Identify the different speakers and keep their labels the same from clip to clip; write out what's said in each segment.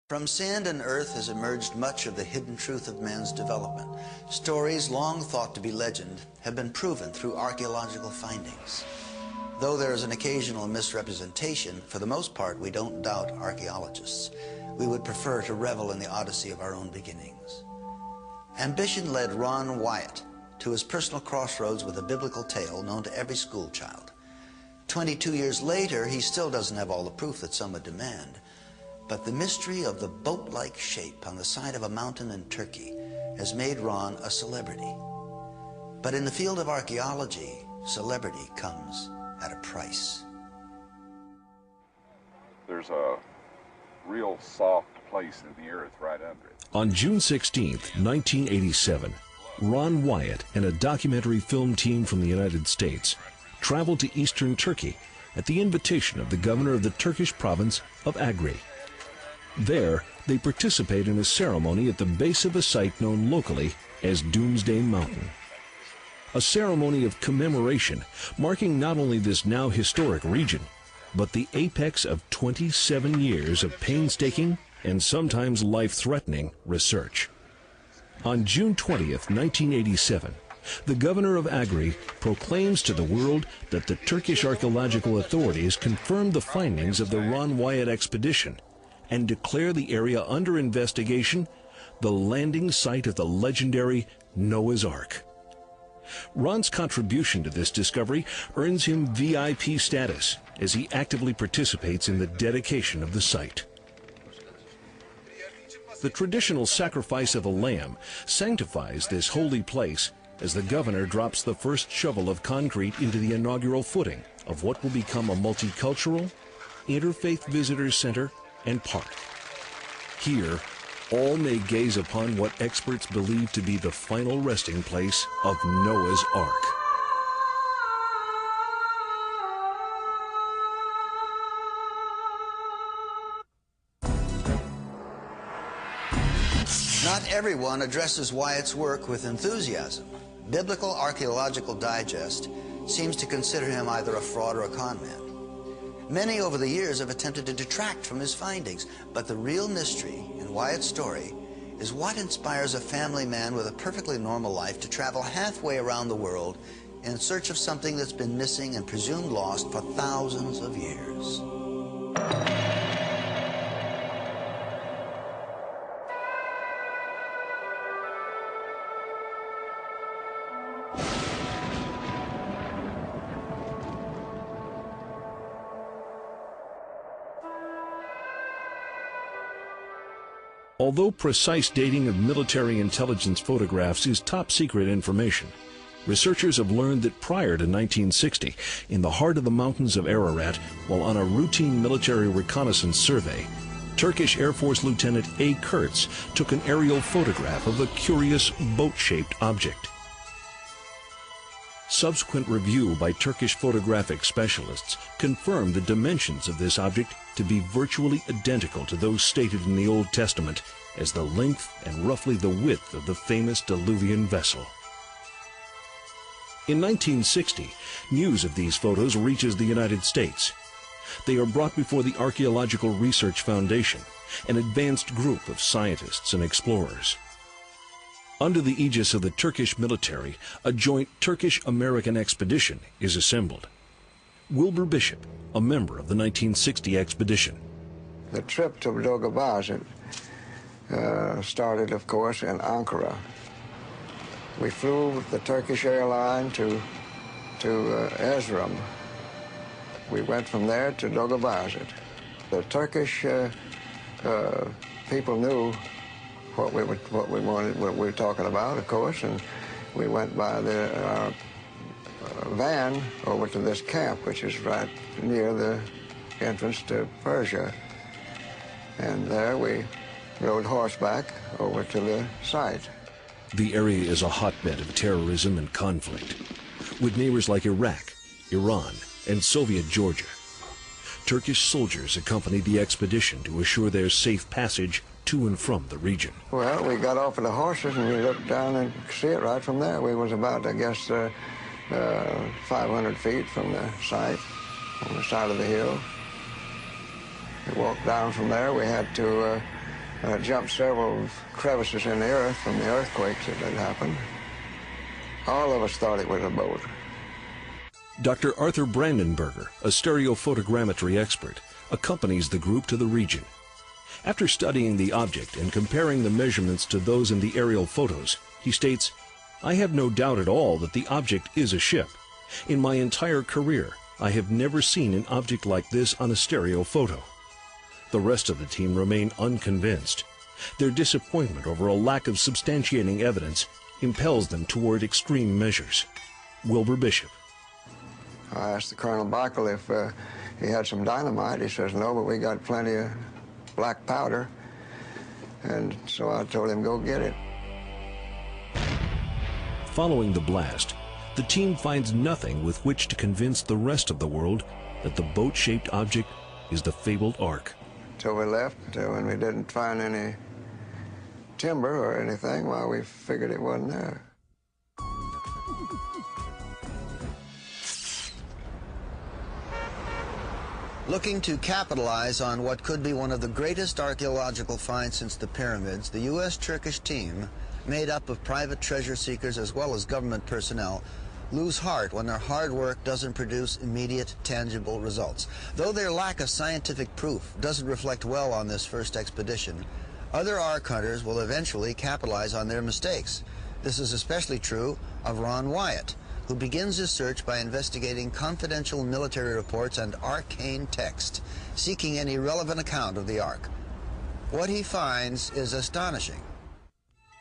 Speaker 1: From sand and earth has emerged much of the hidden truth of man's development. Stories long thought to be legend have been proven through archaeological findings. Though there is an occasional misrepresentation, for the most part we don't doubt archaeologists. We would prefer to revel in the odyssey of our own beginnings. Ambition led Ron Wyatt to his personal crossroads with a biblical tale known to every school child. 22 years later, he still doesn't have all the proof that some would demand. But the mystery of the boat-like shape on the side of a mountain in Turkey has made Ron a celebrity. But in the field of archaeology, celebrity comes at a price.
Speaker 2: There's a real soft place in the earth right under it.
Speaker 3: On June 16, 1987, Ron Wyatt and a documentary film team from the United States traveled to eastern Turkey at the invitation of the governor of the Turkish province of Agri. There, they participate in a ceremony at the base of a site known locally as Doomsday Mountain. A ceremony of commemoration marking not only this now historic region, but the apex of 27 years of painstaking and sometimes life-threatening research. On June 20th, 1987, the governor of Agri proclaims to the world that the Turkish archaeological authorities confirmed the findings of the Ron Wyatt expedition and declare the area under investigation the landing site of the legendary Noah's Ark. Ron's contribution to this discovery earns him VIP status as he actively participates in the dedication of the site. The traditional sacrifice of a lamb sanctifies this holy place as the governor drops the first shovel of concrete into the inaugural footing of what will become a multicultural, interfaith visitor center and park. Here, all may gaze upon what experts believe to be the final resting place of Noah's Ark.
Speaker 1: Not everyone addresses Wyatt's work with enthusiasm. Biblical Archaeological Digest seems to consider him either a fraud or a con man. Many over the years have attempted to detract from his findings, but the real mystery in Wyatt's story is what inspires a family man with a perfectly normal life to travel halfway around the world in search of something that's been missing and presumed lost for thousands of years.
Speaker 3: Although precise dating of military intelligence photographs is top secret information, researchers have learned that prior to 1960, in the heart of the mountains of Ararat, while on a routine military reconnaissance survey, Turkish Air Force Lieutenant A. Kurtz took an aerial photograph of a curious boat-shaped object. Subsequent review by Turkish photographic specialists confirmed the dimensions of this object to be virtually identical to those stated in the Old Testament as the length and roughly the width of the famous Diluvian vessel. In 1960, news of these photos reaches the United States. They are brought before the Archaeological Research Foundation, an advanced group of scientists and explorers. Under the aegis of the Turkish military, a joint Turkish-American expedition is assembled. Wilbur Bishop, a member of the 1960 expedition.
Speaker 4: The trip to Dogabazit started, of course, in Ankara. We flew with the Turkish airline to Erzurum. We went from there to Dogabazit. The Turkish people knew what we were talking about, of course, and we went by the van over to this camp, which is right near the entrance to Persia. And there we rode horseback over to the site.
Speaker 3: The area is a hotbed of terrorism and conflict, with neighbors like Iraq, Iran, and Soviet Georgia. Turkish soldiers accompanied the expedition to assure their safe passage to and from the region.
Speaker 4: Well, we got off of the horses and we looked down and could see it right from there. We was about, I guess, 500 feet from the site, on the side of the hill. We walked down from there. We had to jumped several crevices in the earth from the earthquakes that had happened. All of us thought it was a boat.
Speaker 3: Dr. Arthur Brandenberger, a stereophotogrammetry expert, accompanies the group to the region. After studying the object and comparing the measurements to those in the aerial photos, he states, "I have no doubt at all that the object is a ship. In my entire career, I have never seen an object like this on a stereo photo." The rest of the team remain unconvinced. Their disappointment over a lack of substantiating evidence impels them toward extreme measures. Wilbur Bishop.
Speaker 4: I asked the Colonel Bickel if he had some dynamite. He says, "No, but we got plenty of black powder." And so I told him, "Go get it."
Speaker 3: Following the blast, the team finds nothing with which to convince the rest of the world that the boat-shaped object is the fabled Ark.
Speaker 4: Until we left, when we didn't find any timber or anything, well, we figured it wasn't there.
Speaker 1: Looking to capitalize on what could be one of the greatest archaeological finds since the pyramids, the U.S.-Turkish team, made up of private treasure seekers as well as government personnel, lose heart when their hard work doesn't produce immediate, tangible results. Though their lack of scientific proof doesn't reflect well on this first expedition, other Ark hunters will eventually capitalize on their mistakes. This is especially true of Ron Wyatt, who begins his search by investigating confidential military reports and arcane text, seeking any relevant account of the Ark. What he finds is astonishing.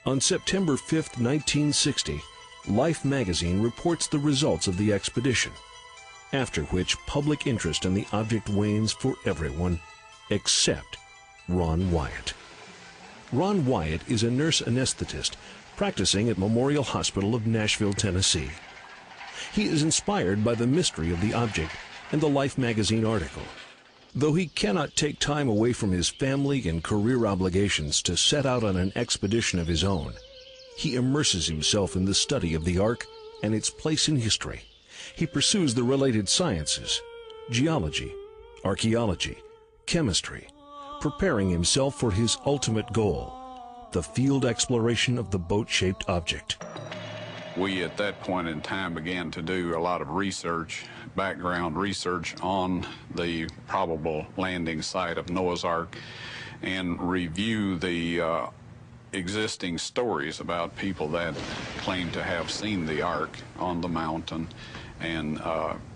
Speaker 3: On September 5, 1960, Life magazine reports the results of the expedition, after which public interest in the object wanes for everyone except Ron Wyatt. Ron Wyatt is a nurse anesthetist practicing at Memorial Hospital of Nashville, Tennessee. He is inspired by the mystery of the object and the Life magazine article. Though he cannot take time away from his family and career obligations to set out on an expedition of his own, he immerses himself in the study of the Ark and its place in history. He pursues the related sciences, geology, archaeology, chemistry, preparing himself for his ultimate goal, the field exploration of the boat-shaped object.
Speaker 2: We, at that point in time, began to do a lot of research, background research on the probable landing site of Noah's Ark, and review the existing stories about people that claim to have seen the Ark on the mountain and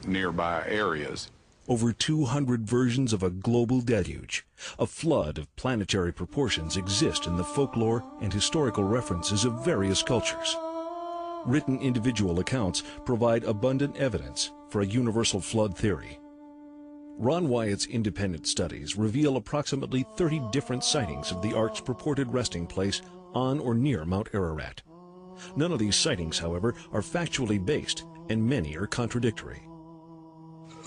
Speaker 2: nearby areas.
Speaker 3: Over 200 versions of a global deluge, a flood of planetary proportions, exist in the folklore and historical references of various cultures. Written individual accounts provide abundant evidence for a universal flood theory. Ron Wyatt's independent studies reveal approximately 30 different sightings of the Ark's purported resting place on or near Mount Ararat. None of these sightings, however, are factually based, and many are contradictory.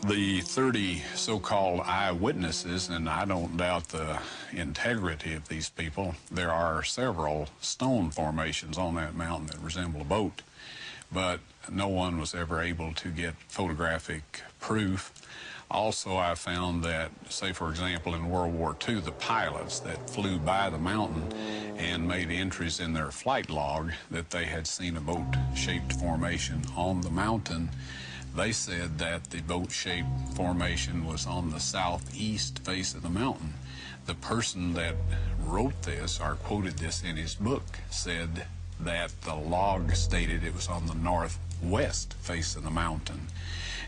Speaker 2: The 30 so-called eyewitnesses, and I don't doubt the integrity of these people, there are several stone formations on that mountain that resemble a boat, but no one was ever able to get photographic proof. Also, I found that, say for example, in World War II, the pilots that flew by the mountain and made entries in their flight log that they had seen a boat-shaped formation on the mountain, they said that the boat-shaped formation was on the southeast face of the mountain. The person that wrote this, or quoted this in his book, said that the log stated it was on the northwest face of the mountain.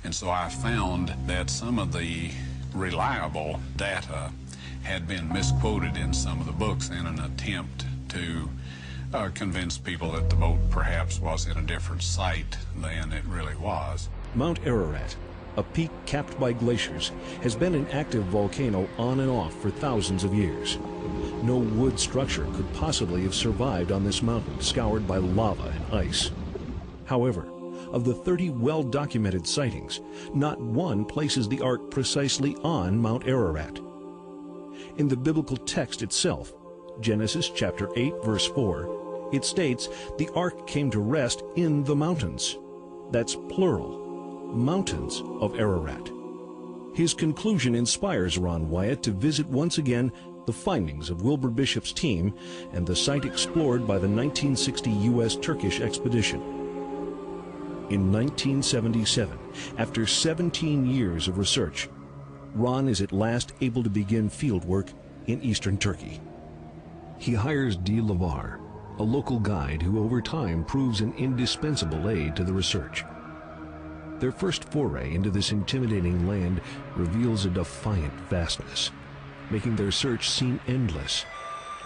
Speaker 2: And so I found that some of the reliable data had been misquoted in some of the books in an attempt to convince people that the boat perhaps was in a different site than it really was.
Speaker 3: Mount Ararat, a peak capped by glaciers, has been an active volcano on and off for thousands of years. No wood structure could possibly have survived on this mountain scoured by lava and ice. However, of the 30 well-documented sightings, not one places the Ark precisely on Mount Ararat. In the biblical text itself, Genesis chapter 8, verse 4, it states the Ark came to rest in the mountains. That's plural, mountains of Ararat. His conclusion inspires Ron Wyatt to visit once again the findings of Wilbur Bishop's team, and the site explored by the 1960 U.S.-Turkish expedition. In 1977, after 17 years of research, Ron is at last able to begin fieldwork in eastern Turkey. He hires D. Lavar, a local guide who over time proves an indispensable aid to the research. Their first foray into this intimidating land reveals a defiant vastness, making their search seem endless.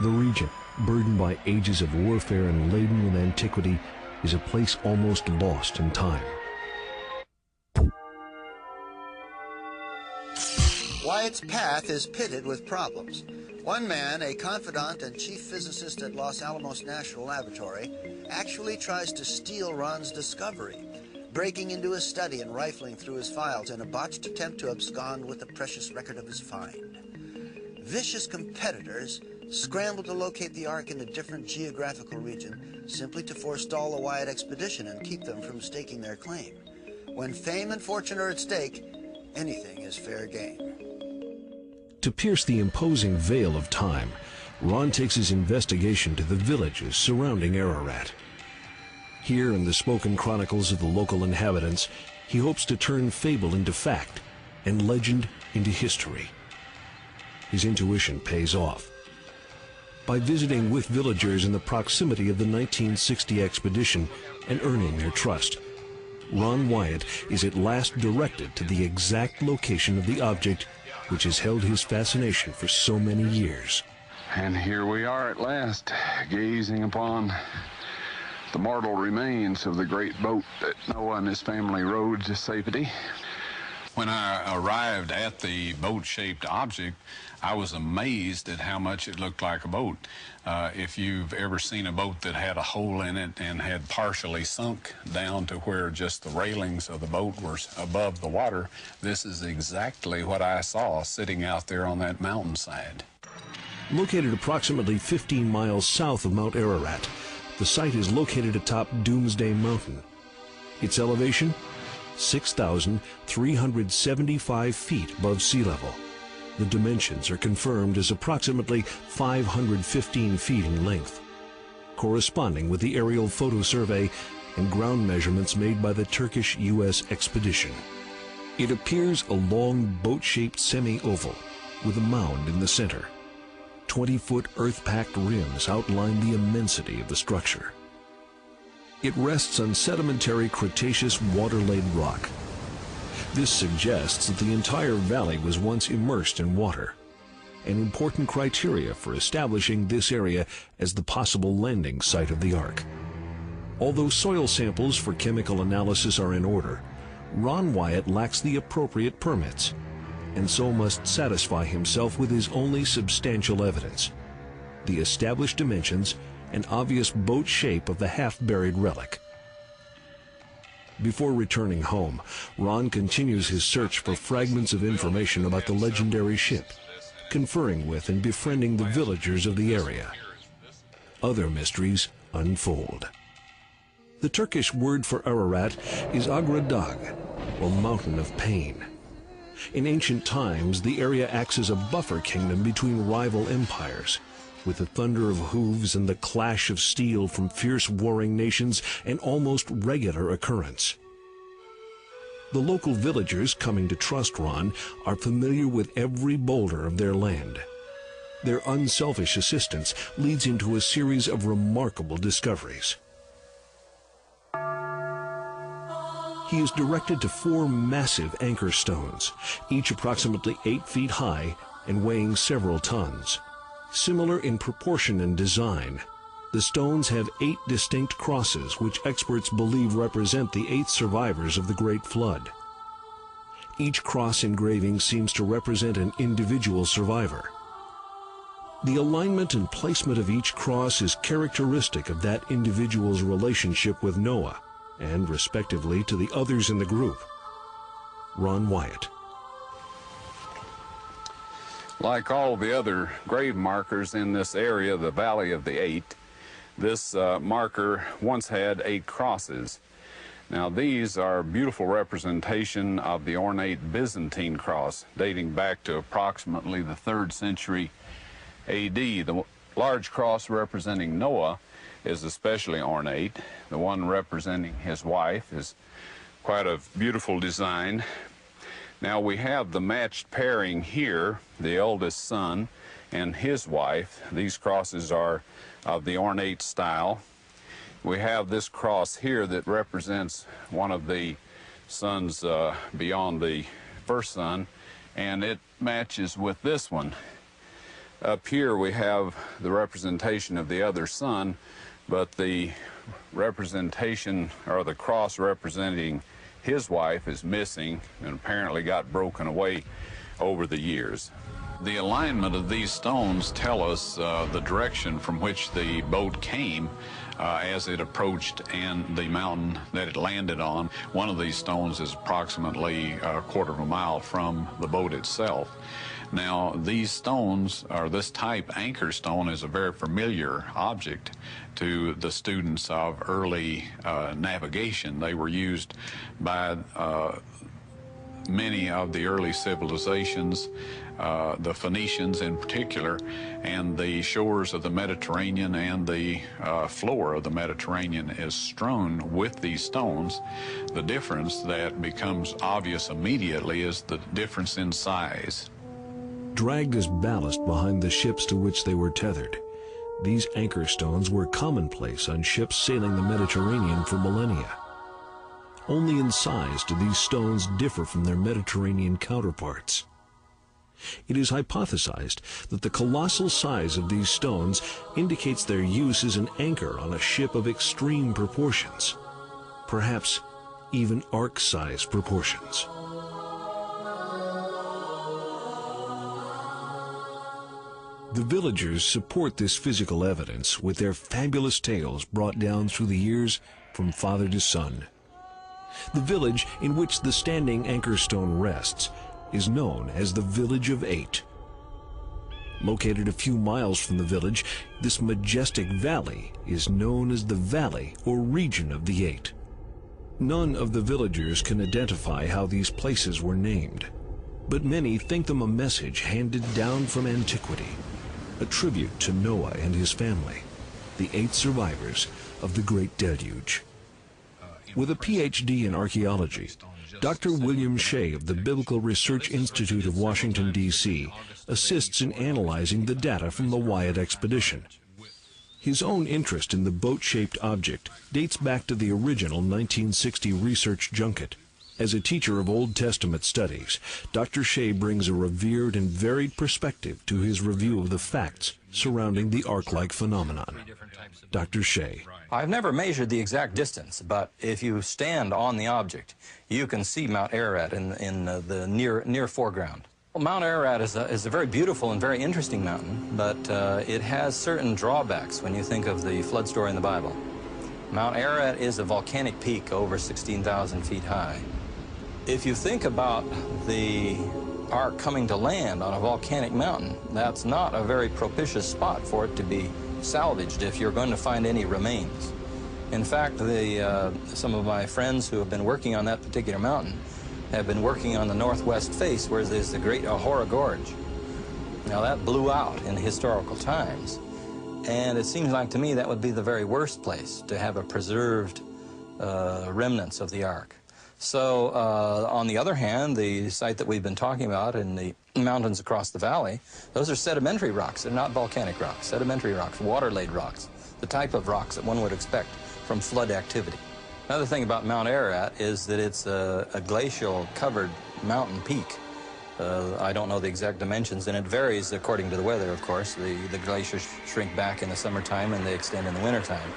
Speaker 3: The region, burdened by ages of warfare and laden with antiquity, is a place almost lost in time.
Speaker 1: Wyatt's path is pitted with problems. One man, a confidant and chief physicist at Los Alamos National Laboratory, actually tries to steal Ron's discovery, breaking into his study and rifling through his files in a botched attempt to abscond with the precious record of his find. Vicious competitors scramble to locate the Ark in a different geographical region simply to forestall the Wyatt expedition and keep them from staking their claim. When fame and fortune are at stake, anything is fair game.
Speaker 3: To pierce the imposing veil of time, Ron takes his investigation to the villages surrounding Ararat. Here, in the spoken chronicles of the local inhabitants, he hopes to turn fable into fact and legend into history. His intuition pays off. By visiting with villagers in the proximity of the 1960 expedition and earning their trust, Ron Wyatt is at last directed to the exact location of the object which has held his fascination for so many years.
Speaker 2: And here we are at last, gazing upon the mortal remains of the great boat that Noah and his family rode to safety. When I arrived at the boat-shaped object, I was amazed at how much it looked like a boat. If you've ever seen a boat that had a hole in it and had partially sunk down to where just the railings of the boat were above the water, this is exactly what I saw sitting out there on that mountainside.
Speaker 3: Located approximately 15 miles south of Mount Ararat, the site is located atop Doomsday Mountain. Its elevation? 6,375 feet above sea level. The dimensions are confirmed as approximately 515 feet in length, corresponding with the aerial photo survey and ground measurements made by the Turkish U.S. expedition. It appears a long boat-shaped semi-oval with a mound in the center. 20-foot earth-packed rims outline the immensity of the structure. It rests on sedimentary Cretaceous water-laid rock. This suggests that the entire valley was once immersed in water, an important criteria for establishing this area as the possible landing site of the Ark. Although soil samples for chemical analysis are in order, Ron Wyatt lacks the appropriate permits, and so must satisfy himself with his only substantial evidence: the established dimensions and obvious boat shape of the half-buried relic. Before returning home, Ron continues his search for fragments of information about the legendary ship, conferring with and befriending the villagers of the area. Other mysteries unfold. The Turkish word for Ararat is Agradag, or Mountain of Pain. In ancient times, the area acts as a buffer kingdom between rival empires, with the thunder of hooves and the clash of steel from fierce warring nations an almost regular occurrence. The local villagers coming to trust Ron are familiar with every boulder of their land. Their unselfish assistance leads into a series of remarkable discoveries. He is directed to 4 massive anchor stones, each approximately 8 feet high and weighing several tons. Similar in proportion and design, the stones have 8 distinct crosses which experts believe represent the 8 survivors of the Great Flood. Each cross engraving seems to represent an individual survivor. The alignment and placement of each cross is characteristic of that individual's relationship with Noah and, respectively, to the others in the group. Ron Wyatt.
Speaker 2: Like all the other grave markers in this area, the Valley of the Eight, this marker once had 8 crosses. Now these are a beautiful representation of the ornate Byzantine cross dating back to approximately the 3rd century A.D. The large cross representing Noah is especially ornate. The one representing his wife is quite a beautiful design. Now we have the matched pairing here, the eldest son and his wife. These crosses are of the ornate style. We have this cross here that represents one of the sons beyond the first son, and it matches with this one. Up here we have the representation of the other son, but the representation, or the cross representing his wife, is missing and apparently got broken away over the years. The alignment of these stones tell us the direction from which the boat came as it approached and the mountain that it landed on. One of these stones is approximately a quarter of a mile from the boat itself. Now, these stones, or this type anchor stone, is a very familiar object to the students of early navigation. They were used by many of the early civilizations, the Phoenicians in particular, and the shores of the Mediterranean and the floor of the Mediterranean is strewn with these stones. The difference that becomes obvious immediately is the difference in size.
Speaker 3: Dragged as ballast behind the ships to which they were tethered, these anchor stones were commonplace on ships sailing the Mediterranean for millennia. Only in size do these stones differ from their Mediterranean counterparts. It is hypothesized that the colossal size of these stones indicates their use as an anchor on a ship of extreme proportions, perhaps even ark-size proportions. The villagers support this physical evidence with their fabulous tales brought down through the years from father to son. The village in which the standing anchor stone rests is known as the Village of Eight. Located a few miles from the village, this majestic valley is known as the Valley or Region of the Eight. None of the villagers can identify how these places were named, but many think them a message handed down from antiquity, a tribute to Noah and his family, the 8 survivors of the Great Deluge. With a PhD in archaeology, Dr. William Shea of the Biblical Research Institute of Washington, D.C., assists in analyzing the data from the Wyatt expedition. His own interest in the boat-shaped object dates back to the original 1960 research junket. As a teacher of Old Testament studies, Dr. Shea brings a revered and varied perspective to his review of the facts surrounding the ark-like phenomenon. Dr. Shea.
Speaker 5: I've never measured the exact distance, but if you stand on the object, you can see Mount Ararat in the near foreground. Well, Mount Ararat is a very beautiful and very interesting mountain, but it has certain drawbacks when you think of the flood story in the Bible. Mount Ararat is a volcanic peak over 16,000 feet high. If you think about the ark coming to land on a volcanic mountain, that's not a very propitious spot for it to be salvaged if you're going to find any remains. In fact, some of my friends who have been working on that particular mountain have been working on the northwest face where there's the Great Ahura Gorge. Now that blew out in historical times, and it seems like to me that would be the very worst place to have a preserved remnants of the ark. So on the other hand, the site that we've been talking about in the mountains across the valley, those are sedimentary rocks. They're not volcanic rocks, sedimentary rocks, water-laid rocks, the type of rocks that one would expect from flood activity. Another thing about Mount Ararat is that it's a glacial-covered mountain peak. I don't know the exact dimensions, and it varies according to the weather, of course. The glaciers shrink back in the summertime and they extend in the wintertime.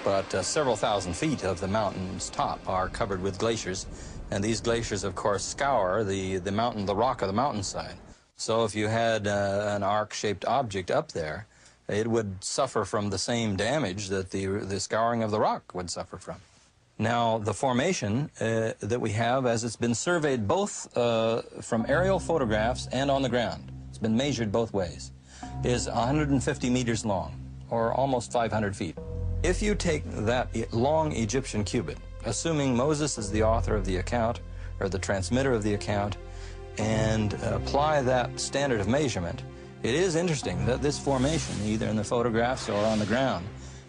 Speaker 5: But several thousand feet of the mountain's top are covered with glaciers, and these glaciers, of course, scour the rock of the mountainside. So if you had an ark-shaped object up there, it would suffer from the same damage that the scouring of the rock would suffer from. Now, the formation that we have, as it's been surveyed both from aerial photographs and on the ground, it's been measured both ways, is 150 meters long, or almost 500 feet. If you take that long Egyptian cubit, assuming Moses is the author of the account, or the transmitter of the account, and apply that standard of measurement, It is interesting that this formation, either in the photographs or on the ground,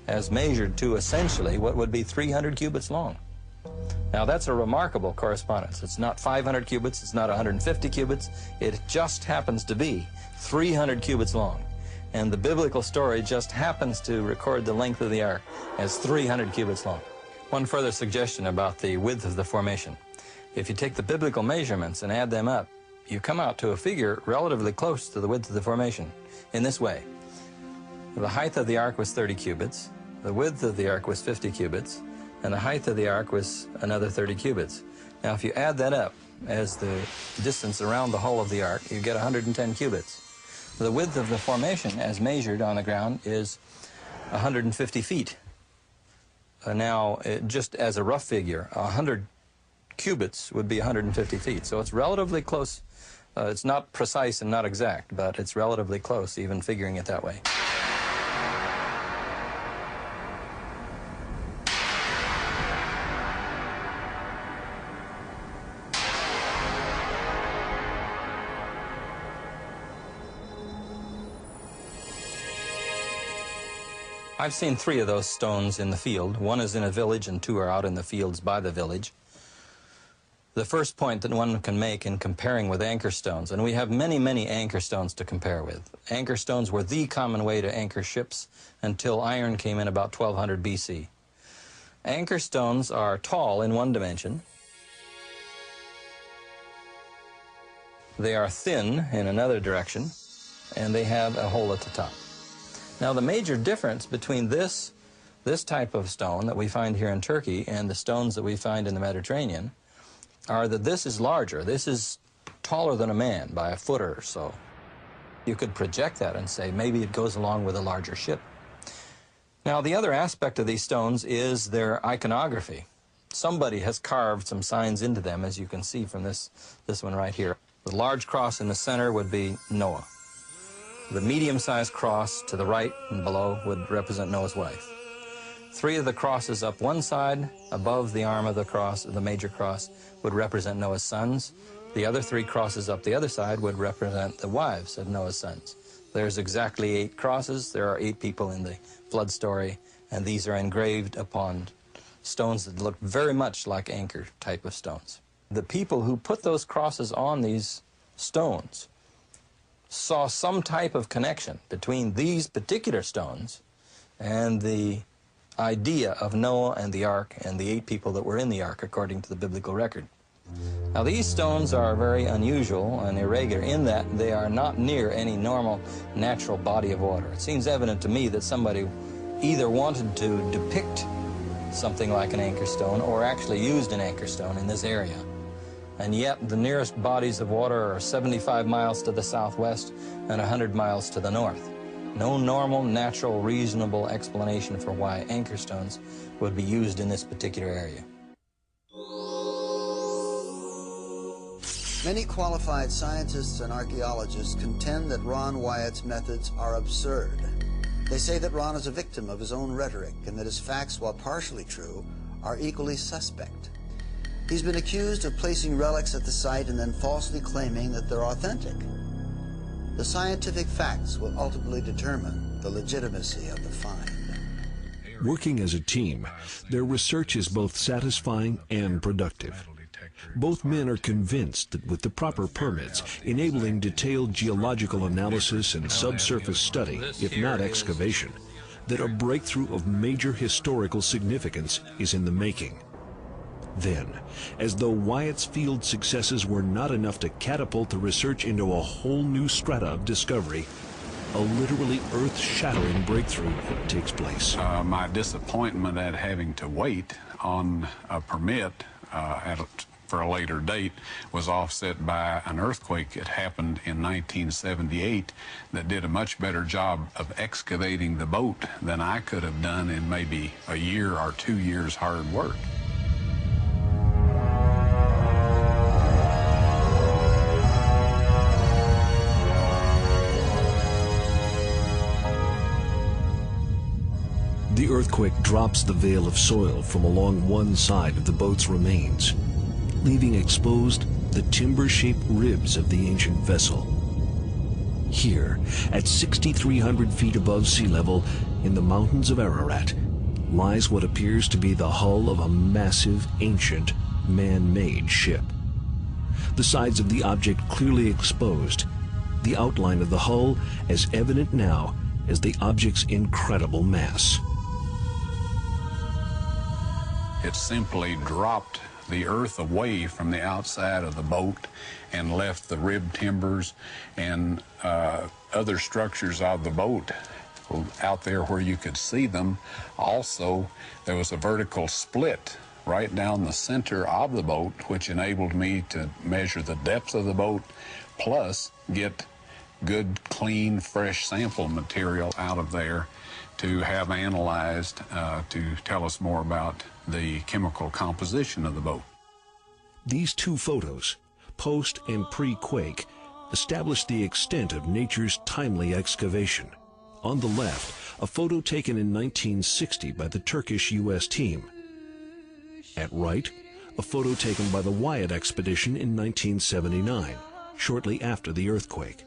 Speaker 5: has measured to essentially what would be 300 cubits long. Now, that's a remarkable correspondence. It's not 500 cubits, it's not 150 cubits, it just happens to be 300 cubits long. And the biblical story just happens to record the length of the ark as 300 cubits long. One further suggestion about the width of the formation. If you take the biblical measurements and add them up, you come out to a figure relatively close to the width of the formation in this way. The height of the ark was 30 cubits, the width of the ark was 50 cubits, and the height of the ark was another 30 cubits. Now, if you add that up as the distance around the hull of the ark, you get 110 cubits. The width of the formation, as measured on the ground, is 150 feet. Just as a rough figure, 100 cubits would be 150 feet. So it's relatively close. It's not precise and not exact, but it's relatively close, even figuring it that way. I've seen 3 of those stones in the field. One is in a village and 2 are out in the fields by the village. The first point that one can make in comparing with anchor stones, and we have many, many anchor stones to compare with. Anchor stones were the common way to anchor ships until iron came in about 1200 BC. Anchor stones are tall in one dimension. They are thin in another direction, and they have a hole at the top. Now, the major difference between this type of stone that we find here in Turkey and the stones that we find in the Mediterranean are that this is larger. This is taller than a man by a foot or so. You could project that and say maybe it goes along with a larger ship. Now, the other aspect of these stones is their iconography. Somebody has carved some signs into them, as you can see from this one right here. The large cross in the center would be Noah. The medium-sized cross to the right and below would represent Noah's wife. 3 of the crosses up one side, above the arm of the cross, the major cross, would represent Noah's sons. The other 3 crosses up the other side would represent the wives of Noah's sons. There's exactly 8 crosses. There are 8 people in the flood story, and these are engraved upon stones that look very much like anchor type of stones. The people who put those crosses on these stones saw some type of connection between these particular stones and the idea of Noah and the ark and the 8 people that were in the ark according to the biblical record. Now, these stones are very unusual and irregular in that they are not near any normal natural body of water. It seems evident to me that somebody either wanted to depict something like an anchor stone or actually used an anchor stone in this area. And yet the nearest bodies of water are 75 miles to the southwest and 100 miles to the north. No normal, natural, reasonable explanation for why anchor stones would be used in this particular area.
Speaker 1: Many qualified scientists and archaeologists contend that Ron Wyatt's methods are absurd. They say that Ron is a victim of his own rhetoric and that his facts, while partially true, are equally suspect. He's been accused of placing relics at the site and then falsely claiming that they're authentic. The scientific facts will ultimately determine the legitimacy of the find.
Speaker 3: Working as a team, their research is both satisfying and productive. Both men are convinced that with the proper permits, enabling detailed geological analysis and subsurface study, if not excavation, that a breakthrough of major historical significance is in the making. Then, as though Wyatt's field successes were not enough to catapult the research into a whole new strata of discovery, a literally earth-shattering breakthrough takes place.
Speaker 2: My disappointment at having to wait on a permit for a later date was offset by an earthquake that happened in 1978 that did a much better job of excavating the boat than I could have done in maybe a year or 2 years hard work.
Speaker 3: The earthquake drops the veil of soil from along one side of the boat's remains, leaving exposed the timber-shaped ribs of the ancient vessel. Here, at 6,300 feet above sea level, in the mountains of Ararat, lies what appears to be the hull of a massive, ancient, man-made ship. The sides of the object clearly exposed, the outline of the hull as evident now as the object's incredible mass.
Speaker 2: It simply dropped the earth away from the outside of the boat and left the rib timbers and other structures of the boat out there where you could see them. Also, there was a vertical split right down the center of the boat, which enabled me to measure the depth of the boat, plus get good, clean, fresh sample material out of there to have analyzed to tell us more about the chemical composition of the boat.
Speaker 3: These two photos, post and pre-quake, establish the extent of nature's timely excavation. On the left, a photo taken in 1960 by the Turkish-U.S. team. At right, a photo taken by the Wyatt expedition in 1979, shortly after the earthquake.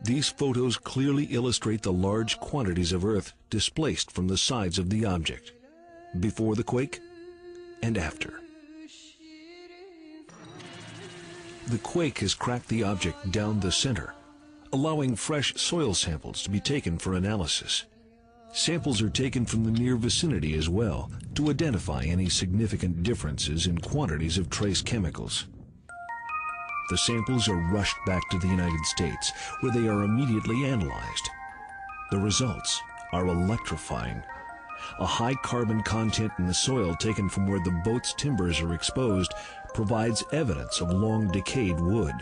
Speaker 3: These photos clearly illustrate the large quantities of earth displaced from the sides of the object, before the quake and after. The quake has cracked the object down the center, allowing fresh soil samples to be taken for analysis. Samples are taken from the near vicinity as well to identify any significant differences in quantities of trace chemicals. The samples are rushed back to the United States, where they are immediately analyzed. The results are electrifying. A high carbon content in the soil taken from where the boat's timbers are exposed provides evidence of long decayed wood.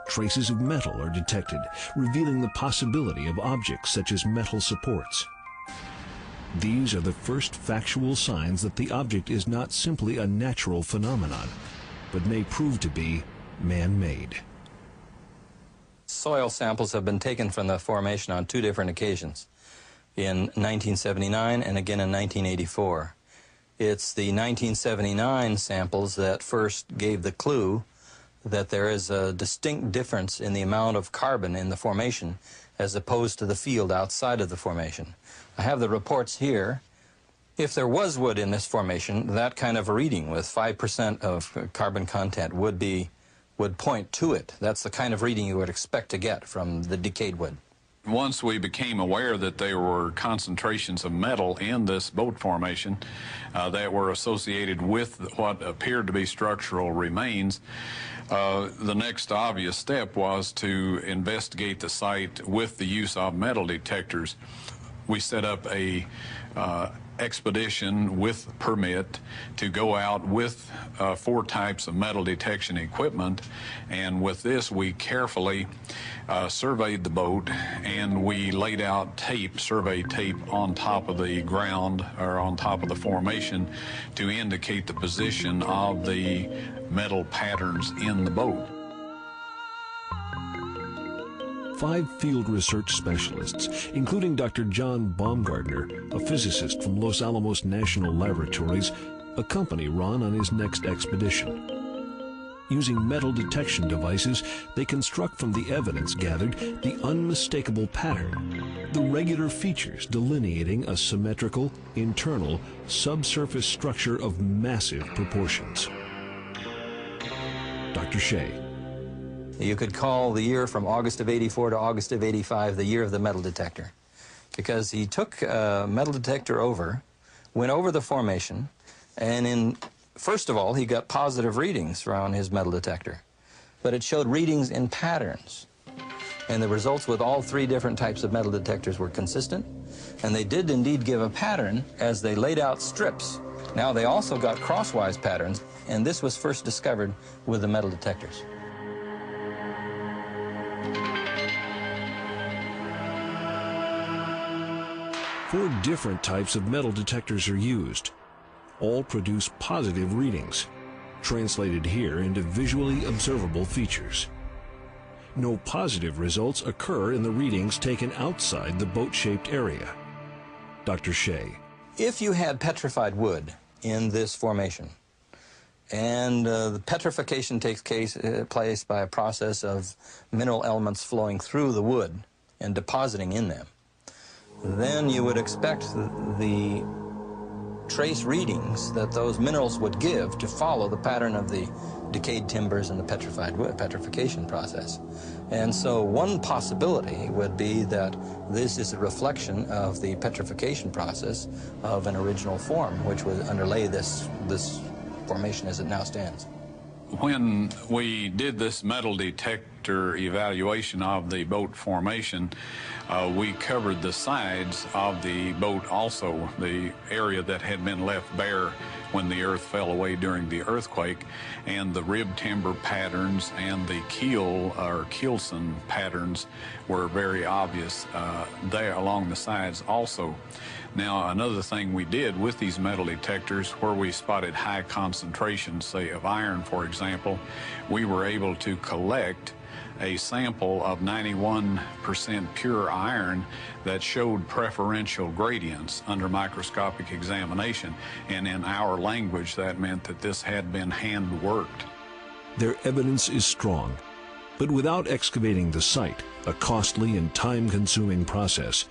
Speaker 3: Traces of metal are detected, revealing the possibility of objects such as metal supports. These are the first factual signs that the object is not simply a natural phenomenon, but may prove to be man-made.
Speaker 5: Soil samples have been taken from the formation on two different occasions, in 1979 and again in 1984. It's the 1979 samples that first gave the clue that there is a distinct difference in the amount of carbon in the formation as opposed to the field outside of the formation. I have the reports here. If there was wood in this formation, that kind of a reading with 5% of carbon content would point to it. That's the kind of reading you would expect to get from the decayed wood.
Speaker 2: Once we became aware that there were concentrations of metal in this boat formation that were associated with what appeared to be structural remains, the next obvious step was to investigate the site with the use of metal detectors. We set up a expedition with permit to go out with 4 types of metal detection equipment, and with this we carefully surveyed the boat, and we laid out survey tape on top of the ground or on top of the formation to indicate the position of the metal patterns in the boat.
Speaker 3: 5 field research specialists, including Dr. John Baumgartner, a physicist from Los Alamos National Laboratories, accompany Ron on his next expedition. Using metal detection devices, they construct from the evidence gathered the unmistakable pattern, the regular features delineating a symmetrical, internal, subsurface structure of massive proportions. Dr. Shea.
Speaker 5: You could call the year from August of '84 to August of '85 the year of the metal detector, because he took a metal detector over, went over the formation, and first of all, he got positive readings on his metal detector, but it showed readings in patterns. And the results with all 3 different types of metal detectors were consistent, and they did indeed give a pattern as they laid out strips. Now, they also got crosswise patterns, and this was first discovered with the metal detectors.
Speaker 3: 4 different types of metal detectors are used. All produce positive readings, translated here into visually observable features. No positive results occur in the readings taken outside the boat-shaped area. Dr. Shea.
Speaker 5: If you had petrified wood in this formation, And the petrification takes place by a process of mineral elements flowing through the wood and depositing in them. Then you would expect the trace readings that those minerals would give to follow the pattern of the decayed timbers and the petrified wood, petrification process. And so one possibility would be that this is a reflection of the petrification process of an original form, which would underlay this formation as it now stands.
Speaker 2: When we did this metal detector evaluation of the boat formation, we covered the sides of the boat also, the area that had been left bare when the earth fell away during the earthquake, and the rib timber patterns and the keel or keelson patterns were very obvious there along the sides also. Now, another thing we did with these metal detectors, where we spotted high concentrations, say of iron, for example, we were able to collect a sample of 91% pure iron that showed preferential gradients under microscopic examination. And in our language, that meant that this had been hand-worked.
Speaker 3: Their evidence is strong, but without excavating the site, a costly and time-consuming process,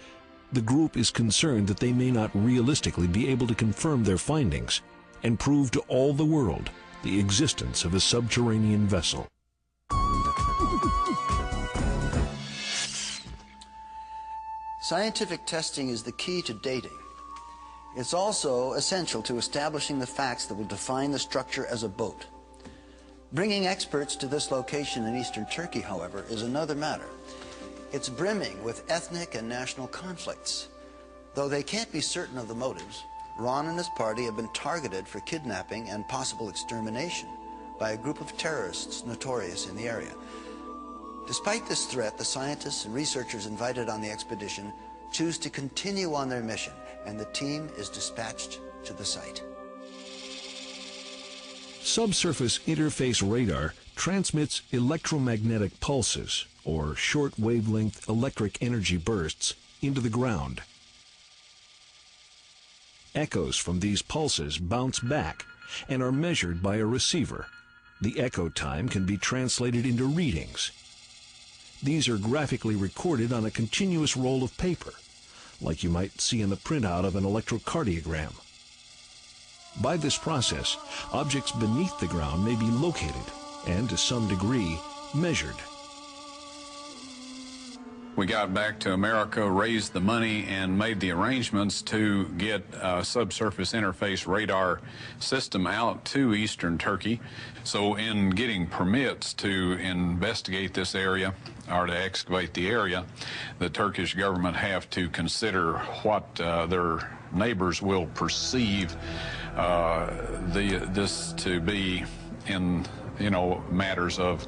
Speaker 3: the group is concerned that they may not realistically be able to confirm their findings and prove to all the world the existence of a subterranean vessel.
Speaker 1: Scientific testing is the key to dating. It's also essential to establishing the facts that will define the structure as a boat. Bringing experts to this location in eastern Turkey, however, is another matter. It's brimming with ethnic and national conflicts. Though they can't be certain of the motives, Ron and his party have been targeted for kidnapping and possible extermination by a group of terrorists notorious in the area. Despite this threat, the scientists and researchers invited on the expedition choose to continue on their mission, and the team is dispatched to the site.
Speaker 3: Subsurface interface radar transmits electromagnetic pulses, or short-wavelength electric energy bursts, into the ground. Echoes from these pulses bounce back and are measured by a receiver. The echo time can be translated into readings. These are graphically recorded on a continuous roll of paper, like you might see in the printout of an electrocardiogram. By this process, objects beneath the ground may be located and, to some degree, measured.
Speaker 2: We got back to America, raised the money, and made the arrangements to get a subsurface interface radar system out to eastern Turkey. So in getting permits to investigate this area, or to excavate the area, the Turkish government have to consider what their neighbors will perceive this to be in, matters of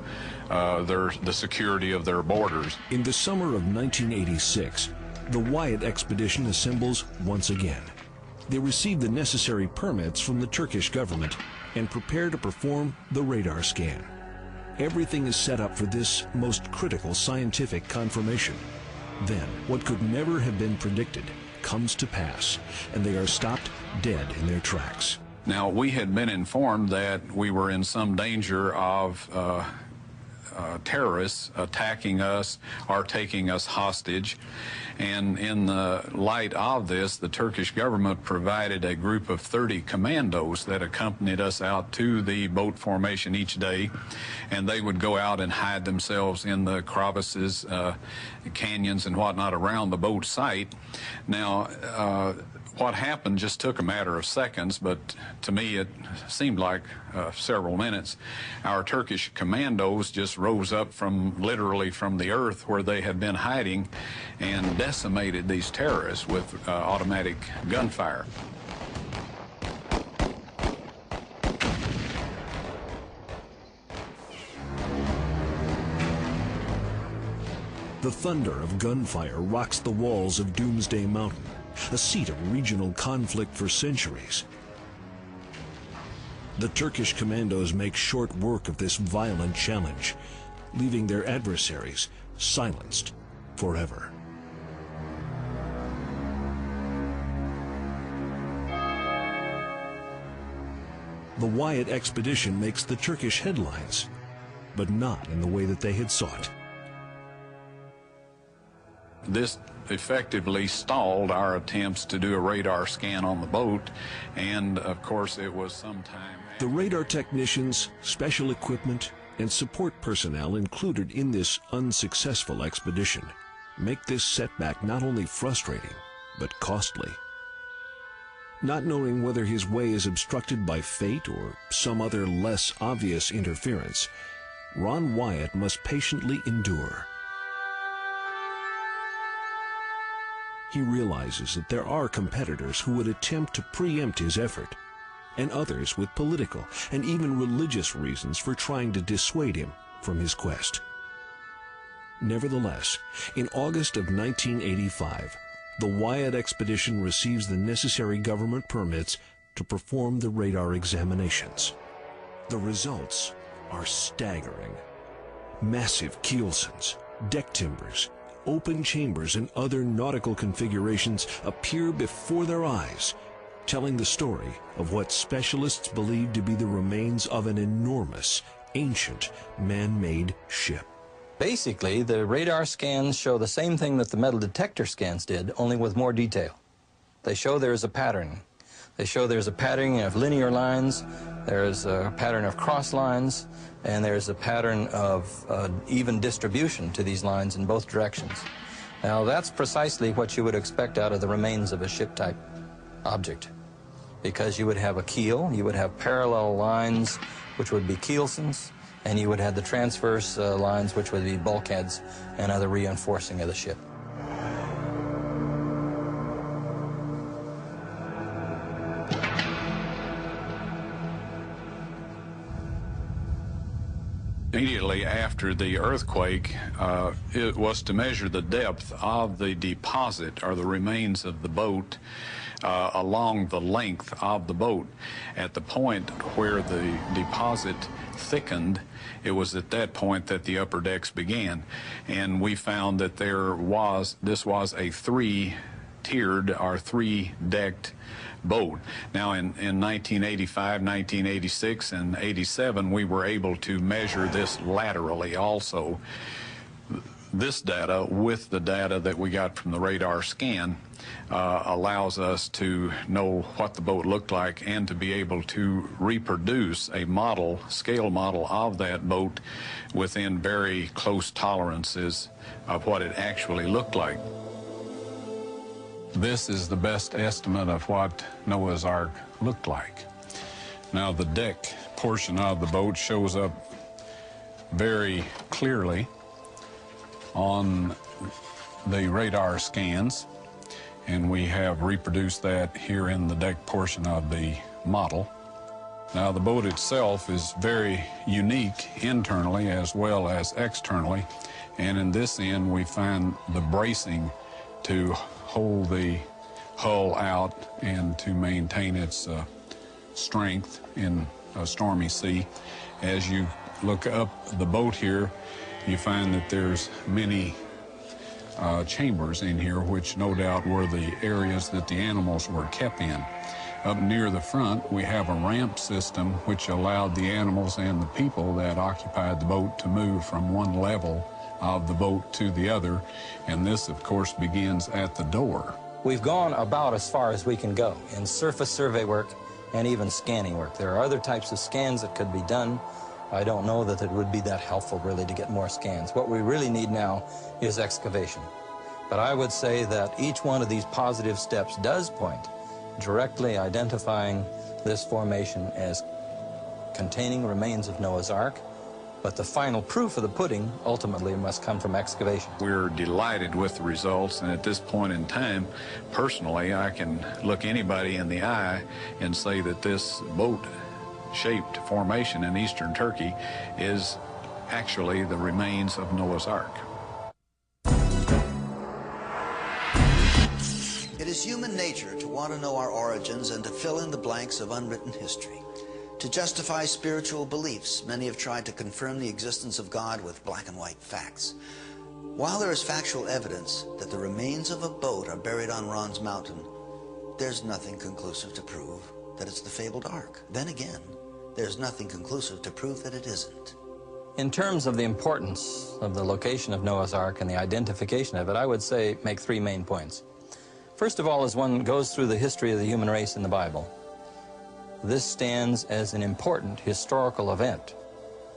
Speaker 2: the security of their borders.
Speaker 3: In the summer of 1986, the Wyatt expedition assembles once again. They receive the necessary permits from the Turkish government and prepare to perform the radar scan. Everything is set up for this most critical scientific confirmation. Then, what could never have been predicted comes to pass, and they are stopped dead in their tracks.
Speaker 2: Now, we had been informed that we were in some danger of terrorists attacking us or taking us hostage. And in the light of this, the Turkish government provided a group of 30 commandos that accompanied us out to the boat formation each day. And they would go out and hide themselves in the crevices, canyons and whatnot around the boat site. Now, what happened just took a matter of seconds, but to me it seemed like several minutes. Our Turkish commandos just rose up literally from the earth where they had been hiding and decimated these terrorists with automatic gunfire.
Speaker 3: The thunder of gunfire rocks the walls of Doomsday Mountain, a seat of regional conflict for centuries. The Turkish commandos make short work of this violent challenge, leaving their adversaries silenced forever. The Wyatt expedition makes the Turkish headlines, but not in the way that they had sought.
Speaker 2: This effectively stalled our attempts to do a radar scan on the boat, and of course it was sometime.
Speaker 3: The radar technicians, special equipment, and support personnel included in this unsuccessful expedition make this setback not only frustrating, but costly. Not knowing whether his way is obstructed by fate or some other less obvious interference, Ron Wyatt must patiently endure. He realizes that there are competitors who would attempt to preempt his effort, and others with political and even religious reasons for trying to dissuade him from his quest. Nevertheless, in August of 1985, the Wyatt expedition receives the necessary government permits to perform the radar examinations. The results are staggering. Massive keelsons, deck timbers, open chambers, and other nautical configurations appear before their eyes, telling the story of what specialists believe to be the remains of an enormous, ancient, man-made ship.
Speaker 5: Basically, the radar scans show the same thing that the metal detector scans did, only with more detail. They show there's a pattern. They show there's a pattern of linear lines, there's a pattern of cross lines, and there's a pattern of even distribution to these lines in both directions. Now, that's precisely what you would expect out of the remains of a ship-type object, because you would have a keel, you would have parallel lines, which would be keelsons, and you would have the transverse lines, which would be bulkheads and other reinforcing of the ship.
Speaker 2: Immediately after the earthquake, it was to measure the depth of the deposit or the remains of the boat along the length of the boat. At the point where the deposit thickened, it was at that point that the upper decks began. And we found that this was a three-tiered or three-decked boat. Now, in 1985, 1986, and 87, we were able to measure this laterally also. This data, with the data that we got from the radar scan, allows us to know what the boat looked like and to be able to reproduce a model, scale model of that boat within very close tolerances of what it actually looked like. This is the best estimate of what Noah's Ark looked like. Now, the deck portion of the boat shows up very clearly on the radar scans, and we have reproduced that here in the deck portion of the model. Now, the boat itself is very unique internally as well as externally, and in this end we find the bracing to hold the hull out and to maintain its strength in a stormy sea. As you look up the boat here, you find that there's many chambers in here, which no doubt were the areas that the animals were kept in. Up near the front, we have a ramp system which allowed the animals and the people that occupied the boat to move from one level of the boat to the other, and this, of course, begins at the door.
Speaker 5: We've gone about as far as we can go in surface survey work and even scanning work. There are other types of scans that could be done. I don't know that it would be that helpful, really, to get more scans. What we really need now is excavation. But I would say that each one of these positive steps does point directly identifying this formation as containing remains of Noah's Ark. But the final proof of the pudding ultimately must come from excavation.
Speaker 2: We're delighted with the results, and at this point in time, personally, I can look anybody in the eye and say that this boat-shaped formation in eastern Turkey is actually the remains of Noah's Ark.
Speaker 1: It is human nature to want to know our origins and to fill in the blanks of unwritten history. To justify spiritual beliefs, many have tried to confirm the existence of God with black and white facts. While there is factual evidence that the remains of a boat are buried on Ron's Mountain, there's nothing conclusive to prove that it's the fabled Ark. Then again, there's nothing conclusive to prove that it isn't.
Speaker 5: In terms of the importance of the location of Noah's Ark and the identification of it, I would say make three main points. First of all, as one goes through the history of the human race in the Bible, this stands as an important historical event,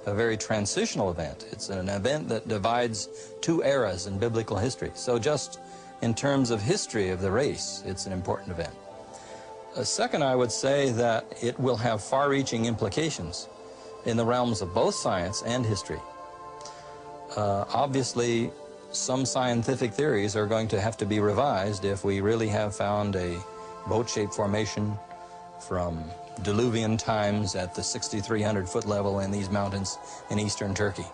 Speaker 5: a very transitional event. It's an event that divides two eras in biblical history. So just in terms of history of the race, it's an important event. Second, I would say that it will have far-reaching implications in the realms of both science and history. Obviously, some scientific theories are going to have to be revised if we really have found a boat-shaped formation from Diluvian times at the 6,300-foot level in these mountains in eastern Turkey.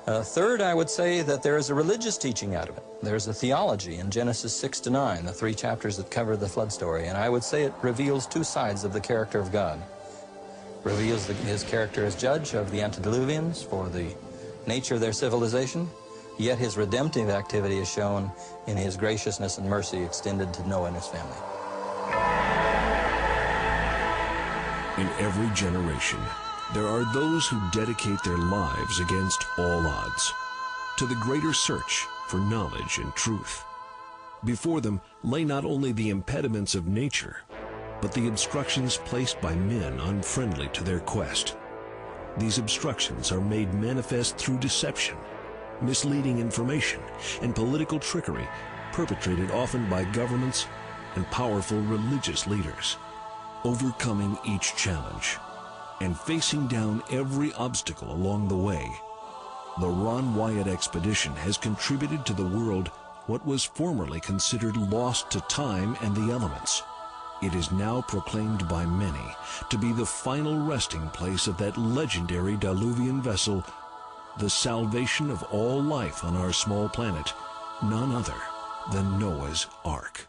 Speaker 5: Third, I would say that there is a religious teaching out of it. There's a theology in Genesis 6 to 9, the three chapters that cover the flood story, and I would say it reveals two sides of the character of God. Reveals his character as judge of the antediluvians for the nature of their civilization, yet his redemptive activity is shown in his graciousness and mercy extended to Noah and his family.
Speaker 3: In every generation, there are those who dedicate their lives against all odds to the greater search for knowledge and truth. Before them lay not only the impediments of nature, but the obstructions placed by men unfriendly to their quest. These obstructions are made manifest through deception, misleading information, and political trickery perpetrated often by governments and powerful religious leaders. Overcoming each challenge and facing down every obstacle along the way, the Ron Wyatt expedition has contributed to the world what was formerly considered lost to time and the elements. It is now proclaimed by many to be the final resting place of that legendary Diluvian vessel, the salvation of all life on our small planet, none other than Noah's Ark.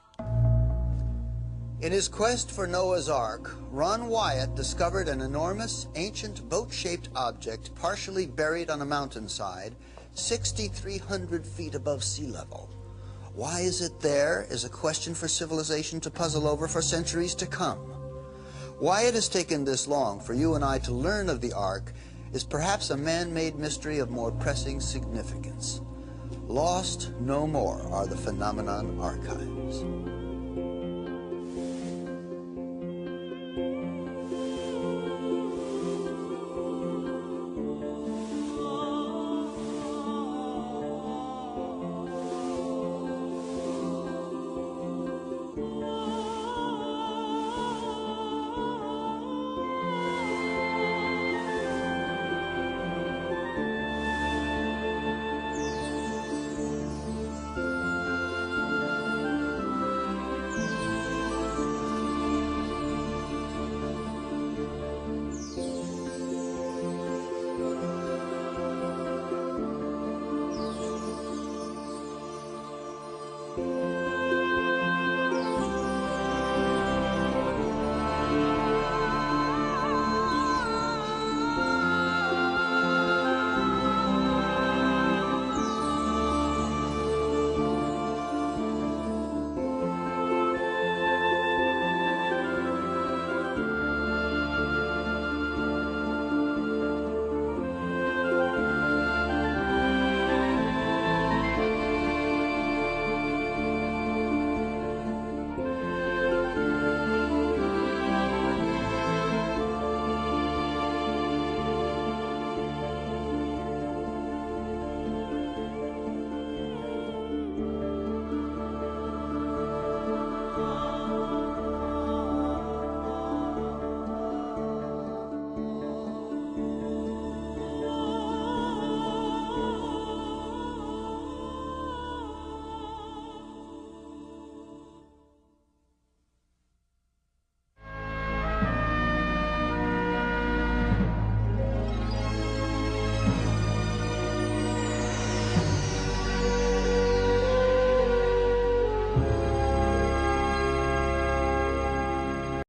Speaker 1: In his quest for Noah's Ark, Ron Wyatt discovered an enormous, ancient boat-shaped object partially buried on a mountainside, 6,300 feet above sea level. Why is it there is a question for civilization to puzzle over for centuries to come. Why it has taken this long for you and I to learn of the Ark is perhaps a man-made mystery of more pressing significance. Lost no more are the Phenomenon Archives.